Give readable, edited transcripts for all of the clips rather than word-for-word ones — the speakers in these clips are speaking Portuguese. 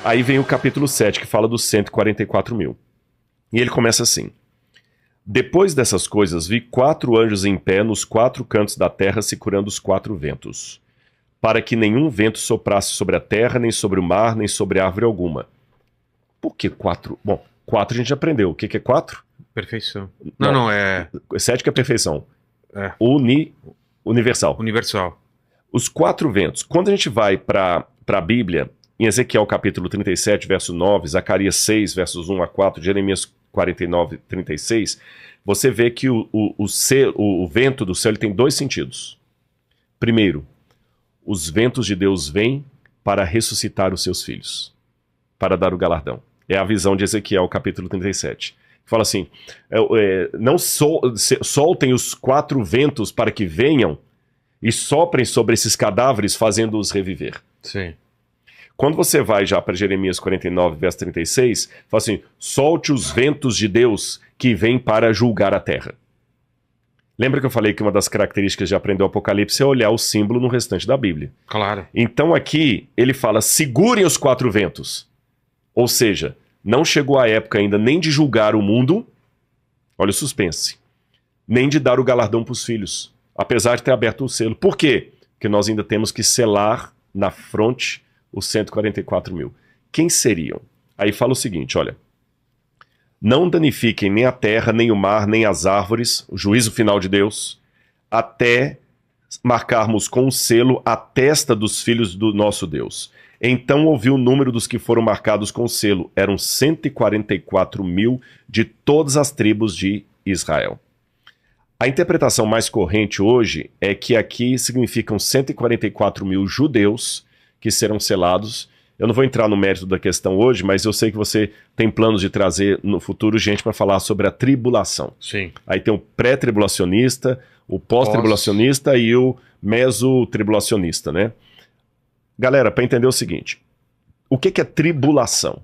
Aí vem o capítulo 7, que fala dos 144 mil. E ele começa assim: depois dessas coisas, vi 4 anjos em pé nos 4 cantos da terra, segurando os 4 ventos, para que nenhum vento soprasse sobre a terra, nem sobre o mar, nem sobre árvore alguma. Por que 4? Bom, 4 a gente aprendeu. O que é 4? Perfeição. Não, é... 7 que é perfeição. É. Universal. Universal. Os 4 ventos. Quando a gente vai para a Bíblia, em Ezequiel capítulo 37, verso 9, Zacarias 6, versos 1 a 4, Jeremias 49, 36, você vê que o vento do céu ele tem 2 sentidos. Primeiro, os ventos de Deus vêm para ressuscitar os seus filhos, para dar o galardão. É a visão de Ezequiel capítulo 37. Fala assim, não soltem os 4 ventos para que venham e soprem sobre esses cadáveres, fazendo-os reviver. Sim. Quando você vai já para Jeremias 49, verso 36, fala assim, solte os ventos de Deus que vêm para julgar a terra. Lembra que eu falei que uma das características de aprender o Apocalipse é olhar o símbolo no restante da Bíblia? Claro. Então aqui ele fala, segurem os 4 ventos. Ou seja, não chegou a época ainda nem de julgar o mundo, olha o suspense, nem de dar o galardão para os filhos, apesar de ter aberto o selo. Por quê? Porque nós ainda temos que selar na fronte os 144 mil. Quem seriam? Aí fala o seguinte, olha, não danifiquem nem a terra, nem o mar, nem as árvores, o juízo final de Deus, até marcarmos com o selo a testa dos filhos do nosso Deus. Então ouvi o número dos que foram marcados com o selo. Eram 144 mil de todas as tribos de Israel. A interpretação mais corrente hoje é que aqui significam 144 mil judeus que serão selados. Eu não vou entrar no mérito da questão hoje, mas eu sei que você tem planos de trazer no futuro gente para falar sobre a tribulação. Sim. Aí tem o pré-tribulacionista, o pós-tribulacionista e o meso-tribulacionista, né? Galera, para entender o seguinte, o que é tribulação?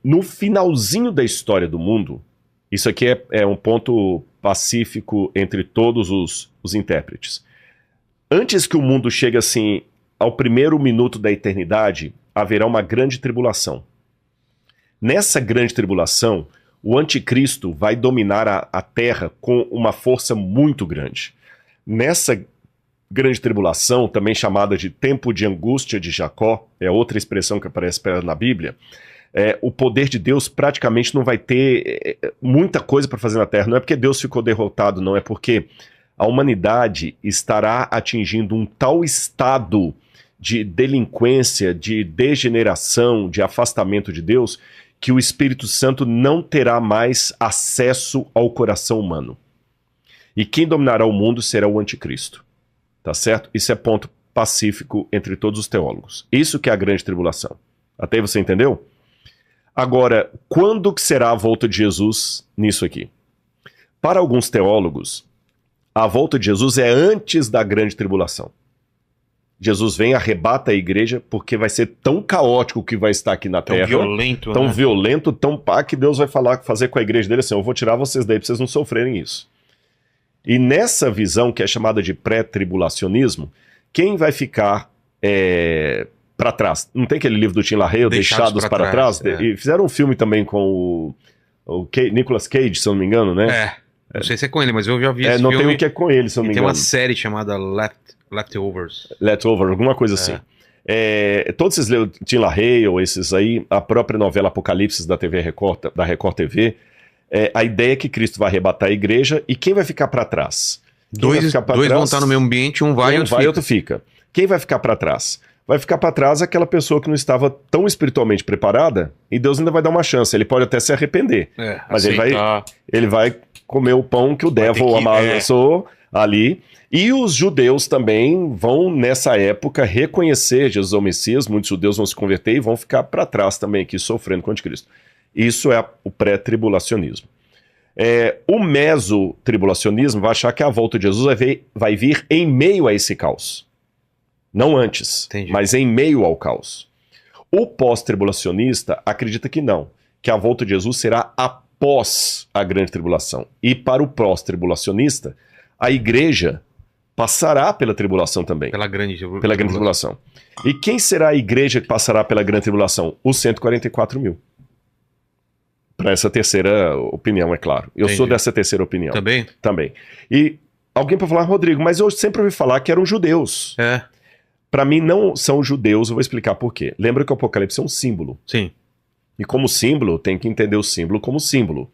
No finalzinho da história do mundo, isso aqui é um ponto pacífico entre todos os intérpretes. Antes que o mundo chegue assim ao primeiro minuto da eternidade, haverá uma grande tribulação. Nessa grande tribulação, o anticristo vai dominar a terra com uma força muito grande. Nessa grande tribulação, também chamada de tempo de angústia de Jacó, é outra expressão que aparece na Bíblia, o poder de Deus praticamente não vai ter muita coisa para fazer na terra. Não é porque Deus ficou derrotado, não, é porque a humanidade estará atingindo um tal estado de delinquência, de degeneração, de afastamento de Deus, que o Espírito Santo não terá mais acesso ao coração humano. E quem dominará o mundo será o anticristo. Tá certo? Isso é ponto pacífico entre todos os teólogos. Isso que é a grande tribulação. Até aí você entendeu? Agora, quando que será a volta de Jesus nisso aqui? Para alguns teólogos, a volta de Jesus é antes da grande tribulação. Jesus vem, arrebata a igreja, porque vai ser tão caótico que vai estar aqui na terra. Tão violento, tão pá, que Deus vai fazer com a igreja dele assim, eu vou tirar vocês daí para vocês não sofrerem isso. E nessa visão, que é chamada de pré-tribulacionismo, quem vai ficar para trás? Não tem aquele livro do Tim LaHaye, Deixados para trás? E fizeram um filme também com o Nicolas Cage, se eu não me engano, né? Não sei se é com ele, mas eu já vi esse não filme. tem um que é com ele, se eu não me engano. Tem uma série chamada Leftovers. Leftovers, alguma coisa assim. Todos esses Tim LaHaye, ou esses aí, a própria novela Apocalipse da TV Record, da Record TV, a ideia é que Cristo vai arrebatar a igreja, e quem vai ficar para trás? Dois vão estar no mesmo ambiente, um vai e outro fica. Quem vai ficar para trás? Vai ficar para trás aquela pessoa que não estava tão espiritualmente preparada, e Deus ainda vai dar uma chance. Ele pode até se arrepender, mas ele vai comer o pão que o devil amassou ali. E os judeus também vão, nessa época, reconhecer Jesus ao Messias. Muitos judeus vão se converter e vão ficar para trás também aqui, sofrendo com o anticristo. Isso é o pré-tribulacionismo. O meso-tribulacionismo vai achar que a volta de Jesus vai vir em meio a esse caos. Não antes, mas em meio ao caos. O pós-tribulacionista acredita que não, que a volta de Jesus será após a grande tribulação. E para o pós-tribulacionista, a igreja passará pela tribulação também. Pela grande tribulação. E quem será a igreja que passará pela grande tribulação? Os 144 mil. Para essa terceira opinião, é claro. Eu sou dessa terceira opinião. Também? Também. E alguém pode falar, Rodrigo, mas eu sempre ouvi falar que eram judeus. Para mim não são judeus, eu vou explicar por quê. Lembra que o Apocalipse é um símbolo. Sim. E como símbolo, tem que entender o símbolo como símbolo.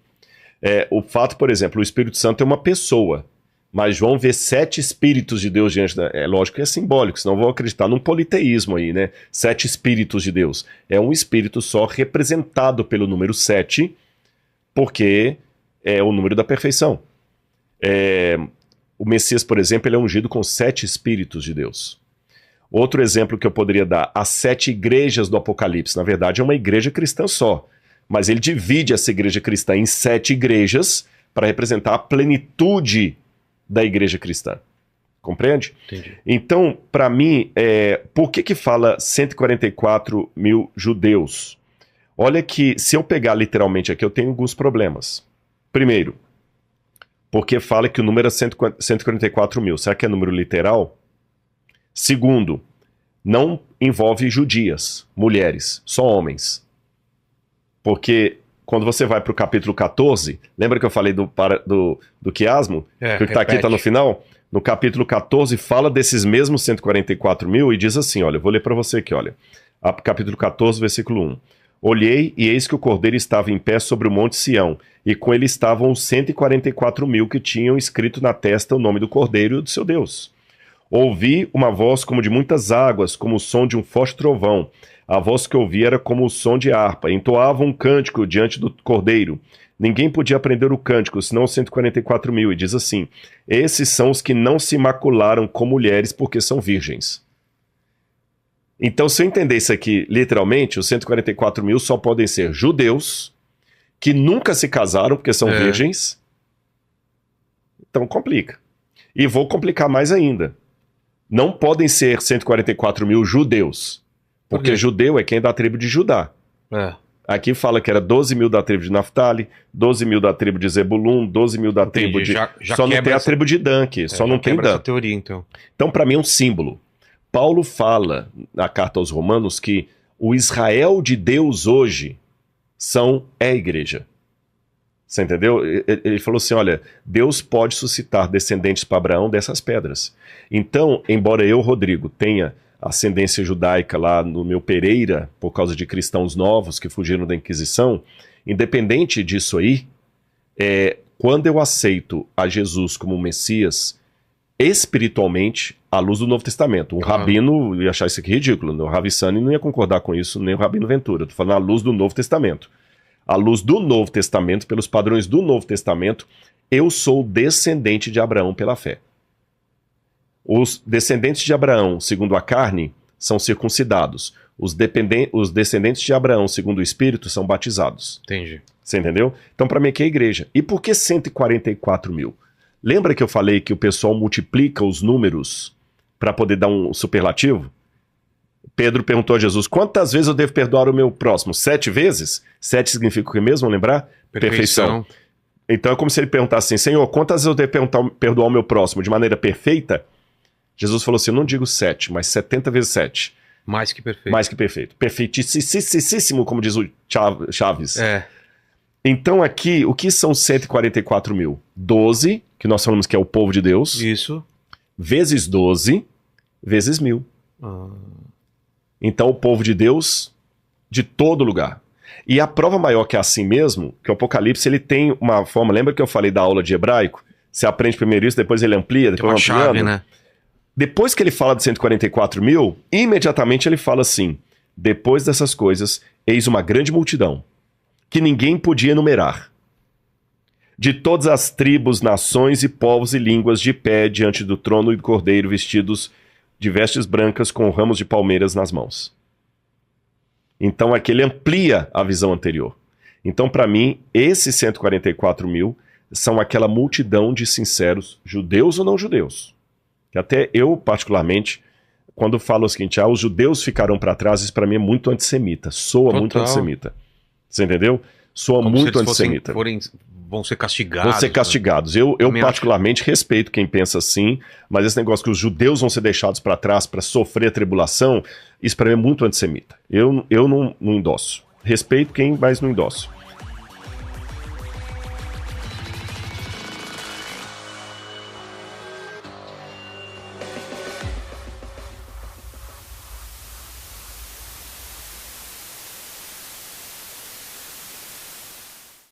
O fato, por exemplo, o Espírito Santo é uma pessoa, mas João vê 7 espíritos de Deus diante da... É lógico que é simbólico, senão vou acreditar num politeísmo aí, né? 7 espíritos de Deus. É um espírito só representado pelo número 7, porque é o número da perfeição. O Messias, por exemplo, ele é ungido com 7 espíritos de Deus. Outro exemplo que eu poderia dar, as 7 igrejas do Apocalipse. Na verdade, é uma igreja cristã só. Mas ele divide essa igreja cristã em 7 igrejas para representar a plenitude da igreja cristã. Compreende? Entendi. Então, para mim, por que fala 144 mil judeus? Olha que, se eu pegar literalmente aqui, eu tenho alguns problemas. Primeiro, porque fala que o número é 144 mil. Será que é número literal? Segundo, não envolve judias, mulheres, só homens. Porque quando você vai para o capítulo 14, lembra que eu falei do quiasmo? Que está aqui, está no final? No capítulo 14 fala desses mesmos 144 mil e diz assim, olha, eu vou ler para você aqui, olha. Capítulo 14, versículo 1. Olhei e eis que o cordeiro estava em pé sobre o monte Sião, e com ele estavam os 144 mil que tinham escrito na testa o nome do cordeiro e do seu Deus. Ouvi uma voz como de muitas águas, como o som de um forte trovão. A voz que ouvi era como o som de harpa. Entoavam um cântico diante do cordeiro. Ninguém podia aprender o cântico, senão os 144 mil. E diz assim, esses são os que não se macularam com mulheres porque são virgens. Então, se eu entender isso aqui literalmente, os 144 mil só podem ser judeus que nunca se casaram porque são virgens. Então complica. E vou complicar mais ainda. Não podem ser 144 mil judeus. Porque judeu é quem é da tribo de Judá. Aqui fala que era 12 mil da tribo de Naftali, 12 mil da tribo de Zebulun, 12 mil da tribo de... Só não tem a tribo de Dan aqui, só não tem Dan. Essa teoria, então. Então, para mim, é um símbolo. Paulo fala na carta aos Romanos que o Israel de Deus hoje é a igreja. Você entendeu? Ele falou assim, olha, Deus pode suscitar descendentes para Abraão dessas pedras. Então, embora eu, Rodrigo, tenha ascendência judaica lá no meu Pereira, por causa de cristãos novos que fugiram da Inquisição, independente disso aí, quando eu aceito a Jesus como Messias, espiritualmente, à luz do Novo Testamento. Um rabino ia achar isso aqui ridículo, o Ravi Sani não ia concordar com isso, nem o Rabino Ventura. Estou falando à luz do Novo Testamento. À luz do Novo Testamento, pelos padrões do Novo Testamento, eu sou descendente de Abraão pela fé. Os descendentes de Abraão, segundo a carne, são circuncidados. Os descendentes de Abraão, segundo o Espírito, são batizados. Entendi. Você entendeu? Então, para mim, aqui é a igreja. E por que 144 mil? Lembra que eu falei que o pessoal multiplica os números para poder dar um superlativo? Pedro perguntou a Jesus, quantas vezes eu devo perdoar o meu próximo? 7 vezes? 7 significa o que mesmo, lembrar? Perfeição. Então é como se ele perguntasse assim, Senhor, quantas vezes eu devo perdoar o meu próximo de maneira perfeita? Jesus falou assim, eu não digo 7, mas 70 vezes 7. Mais que perfeito. Mais que perfeito. Perfeitíssimo, como diz o Chaves. Então aqui, o que são 144 mil? 12, que nós falamos que é o povo de Deus. Isso. Vezes 12, vezes 1000. Então o povo de Deus de todo lugar. E a prova maior que é assim mesmo, que o Apocalipse ele tem uma forma, lembra que eu falei da aula de hebraico? Você aprende primeiro isso, depois ele amplia, depois uma chave, né? Depois que ele fala de 144 mil, imediatamente ele fala assim, depois dessas coisas, eis uma grande multidão, que ninguém podia enumerar, de todas as tribos, nações e povos e línguas de pé diante do trono e do cordeiro, vestidos de vestes brancas com ramos de palmeiras nas mãos. Então aqui ele amplia a visão anterior. Então para mim, esses 144 mil são aquela multidão de sinceros, judeus ou não judeus. Que até eu, particularmente, quando falo o seguinte, os judeus ficarão para trás, isso para mim é muito antissemita, soa muito antissemita. Você entendeu? Soa como muito se eles antissemita. Forem vão ser castigados. Vão ser castigados. Né? Eu particularmente respeito quem pensa assim, mas esse negócio que os judeus vão ser deixados para trás para sofrer a tribulação, isso para mim é muito antissemita. Eu não endosso. Respeito quem, mas não endosso.